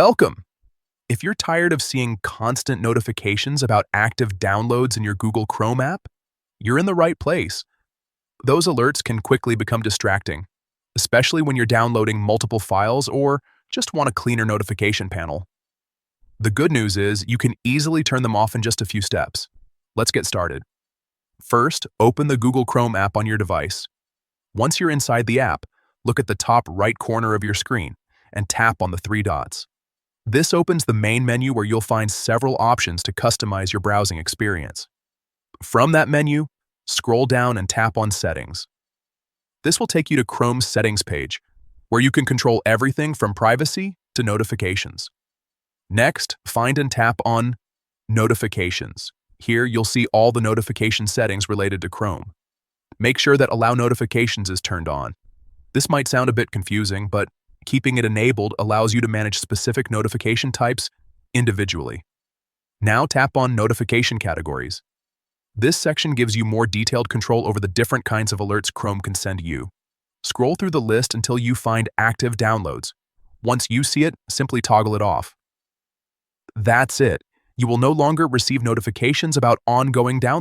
Welcome! If you're tired of seeing constant notifications about active downloads in your Google Chrome app, you're in the right place. Those alerts can quickly become distracting, especially when you're downloading multiple files or just want a cleaner notification panel. The good news is you can easily turn them off in just a few steps. Let's get started. First, open the Google Chrome app on your device. Once you're inside the app, look at the top right corner of your screen and tap on the three dots. This opens the main menu where you'll find several options to customize your browsing experience. From that menu, scroll down and tap on Settings. This will take you to Chrome's Settings page, where you can control everything from privacy to notifications. Next, find and tap on Notifications. Here, you'll see all the notification settings related to Chrome. Make sure that Allow Notifications is turned on. This might sound a bit confusing, but keeping it enabled allows you to manage specific notification types individually. Now tap on Notification Categories. This section gives you more detailed control over the different kinds of alerts Chrome can send you. Scroll through the list until you find active downloads. Once you see it, simply toggle it off. That's it. You will no longer receive notifications about ongoing downloads.